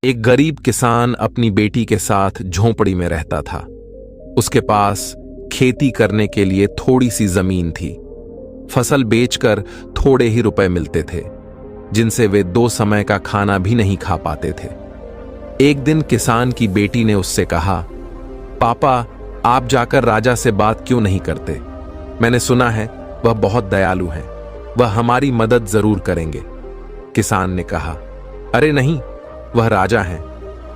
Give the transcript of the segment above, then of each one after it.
एक गरीब किसान अपनी बेटी के साथ झोंपड़ी में रहता था। उसके पास खेती करने के लिए थोड़ी सी जमीन थी। फसल बेचकर थोड़े ही रुपए मिलते थे, जिनसे वे 2 समय का खाना भी नहीं खा पाते थे। एक दिन किसान की बेटी ने उससे कहा, पापा, आप जाकर राजा से बात क्यों नहीं करते? मैंने सुना है वह बहुत दयालु हैं, वह हमारी मदद जरूर करेंगे। किसान ने कहा, अरे नहीं, वह राजा हैं,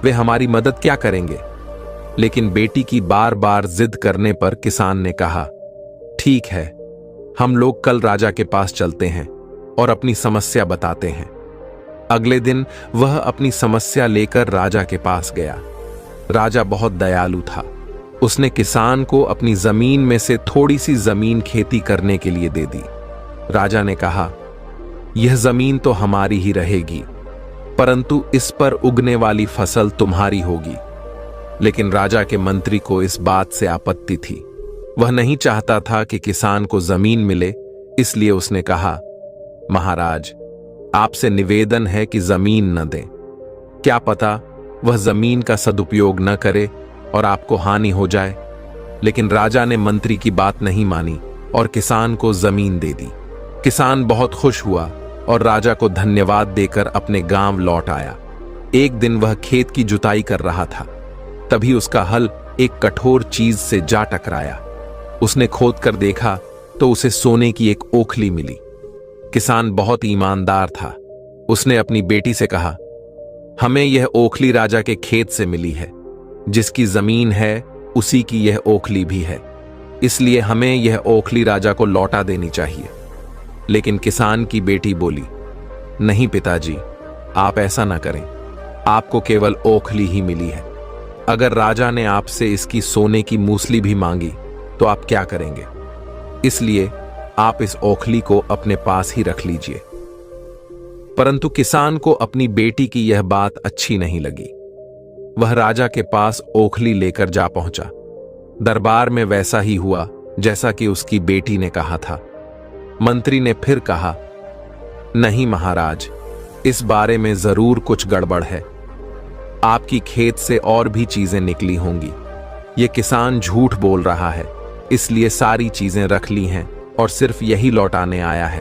वे हमारी मदद क्या करेंगे? लेकिन बेटी की बार बार जिद करने पर किसान ने कहा, ठीक है, हम लोग कल राजा के पास चलते हैं और अपनी समस्या बताते हैं। अगले दिन वह अपनी समस्या लेकर राजा के पास गया। राजा बहुत दयालु था। उसने किसान को अपनी जमीन में से थोड़ी सी जमीन खेती करने के लिए दे दी। राजा ने कहा, यह जमीन तो हमारी ही रहेगी, परंतु इस पर उगने वाली फसल तुम्हारी होगी। लेकिन राजा के मंत्री को इस बात से आपत्ति थी। वह नहीं चाहता था कि किसान को जमीन मिले, इसलिए उसने कहा, महाराज, आपसे निवेदन है कि जमीन न दें। क्या पता वह जमीन का सदुपयोग न करे और आपको हानि हो जाए। लेकिन राजा ने मंत्री की बात नहीं मानी और किसान को जमीन दे दी। किसान बहुत खुश हुआ और राजा को धन्यवाद देकर अपने गांव लौट आया। एक दिन वह खेत की जुताई कर रहा था, तभी उसका हल एक कठोर चीज से जा टकराया। उसने खोद कर देखा तो उसे सोने की एक ओखली मिली। किसान बहुत ईमानदार था। उसने अपनी बेटी से कहा, हमें यह ओखली राजा के खेत से मिली है। जिसकी जमीन है उसी की यह ओखली भी है, इसलिए हमें यह ओखली राजा को लौटा देनी चाहिए। लेकिन किसान की बेटी बोली, नहीं पिताजी, आप ऐसा ना करें, आपको केवल ओखली ही मिली है। अगर राजा ने आपसे इसकी सोने की मूसली भी मांगी तो आप क्या करेंगे? इसलिए आप इस ओखली को अपने पास ही रख लीजिए। परंतु किसान को अपनी बेटी की यह बात अच्छी नहीं लगी। वह राजा के पास ओखली लेकर जा पहुंचा। दरबार में वैसा ही हुआ जैसा कि उसकी बेटी ने कहा था। मंत्री ने फिर कहा, नहीं महाराज, इस बारे में जरूर कुछ गड़बड़ है। आपकी खेत से और भी चीजें निकली होंगी। यह किसान झूठ बोल रहा है, इसलिए सारी चीजें रख ली हैं और सिर्फ यही लौटाने आया है।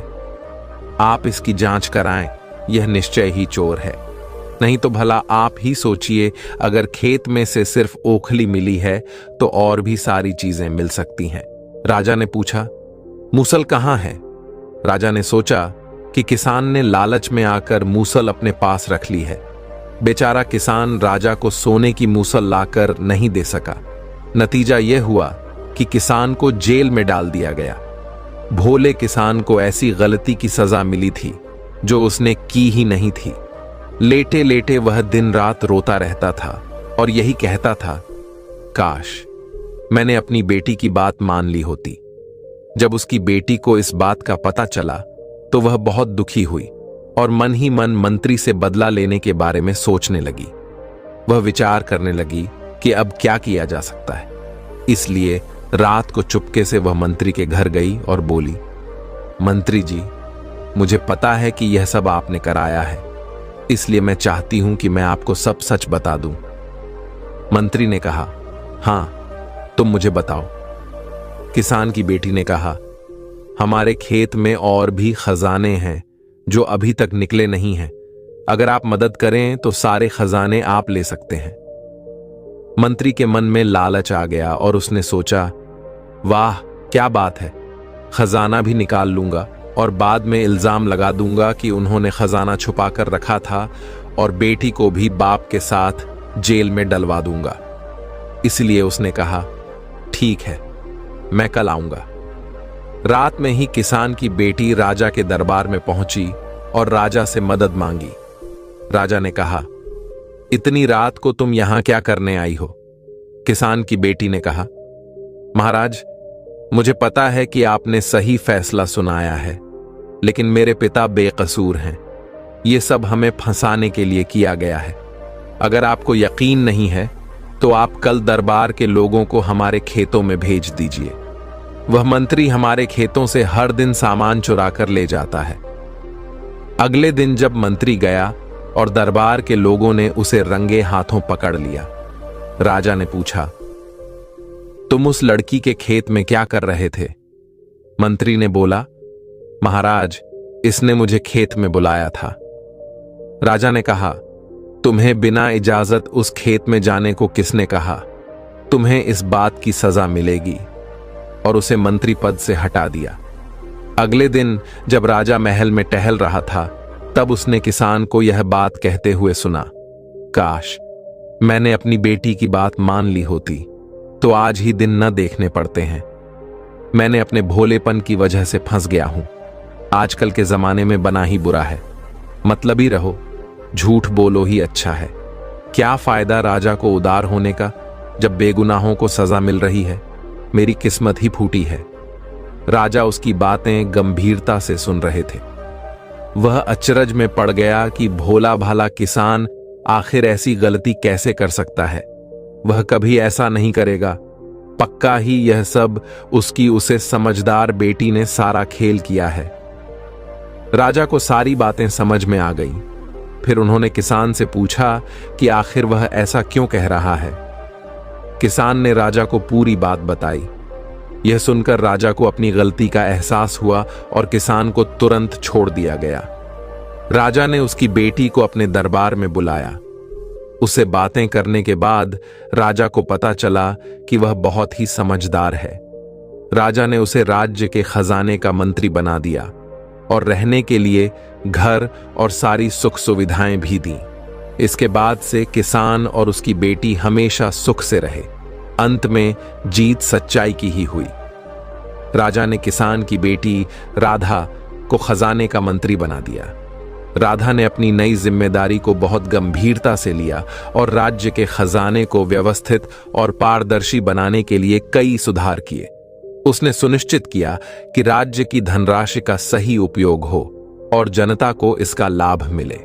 आप इसकी जांच कराएं, यह निश्चय ही चोर है। नहीं तो भला आप ही सोचिए, अगर खेत में से सिर्फ ओखली मिली है तो और भी सारी चीजें मिल सकती हैं। राजा ने पूछा, मूसल कहां है? राजा ने सोचा कि किसान ने लालच में आकर मूसल अपने पास रख ली है। बेचारा किसान राजा को सोने की मूसल लाकर नहीं दे सका। नतीजा यह हुआ कि किसान को जेल में डाल दिया गया। भोले किसान को ऐसी गलती की सजा मिली थी जो उसने की ही नहीं थी। लेटे लेटे वह दिन रात रोता रहता था और यही कहता था, काश मैंने अपनी बेटी की बात मान ली होती। जब उसकी बेटी को इस बात का पता चला तो वह बहुत दुखी हुई और मन ही मन मंत्री से बदला लेने के बारे में सोचने लगी। वह विचार करने लगी कि अब क्या किया जा सकता है। इसलिए रात को चुपके से वह मंत्री के घर गई और बोली, मंत्री जी, मुझे पता है कि यह सब आपने कराया है, इसलिए मैं चाहती हूं कि मैं आपको सब सच बता दूं। मंत्री ने कहा, हां, तुम मुझे बताओ। किसान की बेटी ने कहा, हमारे खेत में और भी खजाने हैं जो अभी तक निकले नहीं हैं। अगर आप मदद करें तो सारे खजाने आप ले सकते हैं। मंत्री के मन में लालच आ गया और उसने सोचा, वाह क्या बात है, खजाना भी निकाल लूंगा और बाद में इल्जाम लगा दूंगा कि उन्होंने खजाना छुपा कर रखा था और बेटी को भी बाप के साथ जेल में डलवा दूंगा। इसलिए उसने कहा, ठीक है, मैं कल आऊंगा। रात में ही किसान की बेटी राजा के दरबार में पहुंची और राजा से मदद मांगी। राजा ने कहा, इतनी रात को तुम यहां क्या करने आई हो? किसान की बेटी ने कहा, महाराज, मुझे पता है कि आपने सही फैसला सुनाया है, लेकिन मेरे पिता बेकसूर हैं। यह सब हमें फंसाने के लिए किया गया है। अगर आपको यकीन नहीं है तो आप कल दरबार के लोगों को हमारे खेतों में भेज दीजिए। वह मंत्री हमारे खेतों से हर दिन सामान चुरा कर ले जाता है। अगले दिन जब मंत्री गया और दरबार के लोगों ने उसे रंगे हाथों पकड़ लिया। राजा ने पूछा, तुम उस लड़की के खेत में क्या कर रहे थे? मंत्री ने बोला, महाराज, इसने मुझे खेत में बुलाया था। राजा ने कहा, तुम्हें बिना इजाजत उस खेत में जाने को किसने कहा? तुम्हें इस बात की सजा मिलेगी। और उसे मंत्री पद से हटा दिया। अगले दिन जब राजा महल में टहल रहा था, तब उसने किसान को यह बात कहते हुए सुना, काश मैंने अपनी बेटी की बात मान ली होती तो आज ही दिन न देखने पड़ते हैं। मैंने अपने भोलेपन की वजह से फंस गया हूं। आजकल के जमाने में बना ही बुरा है, मतलबी रहो, झूठ बोलो ही अच्छा है। क्या फायदा राजा को उदार होने का जब बेगुनाहों को सजा मिल रही है? मेरी किस्मत ही फूटी है। राजा उसकी बातें गंभीरता से सुन रहे थे। वह अचरज में पड़ गया कि भोला भाला किसान आखिर ऐसी गलती कैसे कर सकता है। वह कभी ऐसा नहीं करेगा। पक्का ही यह सब उसकी उसे समझदार बेटी ने सारा खेल किया है। राजा को सारी बातें समझ में आ गईं। फिर उन्होंने किसान से पूछा कि आखिर वह ऐसा क्यों कह रहा है। किसान ने राजा को पूरी बात बताई। यह सुनकर राजा को अपनी गलती का एहसास हुआ और किसान को तुरंत छोड़ दिया गया। राजा ने उसकी बेटी को अपने दरबार में बुलाया। उससे बातें करने के बाद राजा को पता चला कि वह बहुत ही समझदार है। राजा ने उसे राज्य के खजाने का मंत्री बना दिया और रहने के लिए घर और सारी सुख सुविधाएं भी दी। इसके बाद से किसान और उसकी बेटी हमेशा सुख से रहे। अंत में जीत सच्चाई की ही हुई। राजा ने किसान की बेटी राधा को खजाने का मंत्री बना दिया। राधा ने अपनी नई जिम्मेदारी को बहुत गंभीरता से लिया और राज्य के खजाने को व्यवस्थित और पारदर्शी बनाने के लिए कई सुधार किए। उसने सुनिश्चित किया कि राज्य की धनराशि का सही उपयोग हो और जनता को इसका लाभ मिले।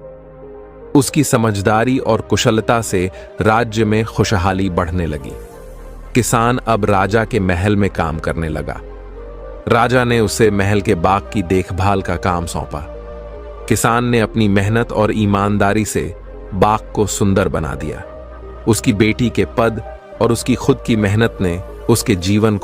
उसकी समझदारी और कुशलता से राज्य में खुशहाली बढ़ने लगी। किसान अब राजा के महल में काम करने लगा। राजा ने उसे महल के बाग की देखभाल का काम सौंपा। किसान ने अपनी मेहनत और ईमानदारी से बाग को सुंदर बना दिया। उसकी बेटी के पद और उसकी खुद की मेहनत ने उसके जीवन को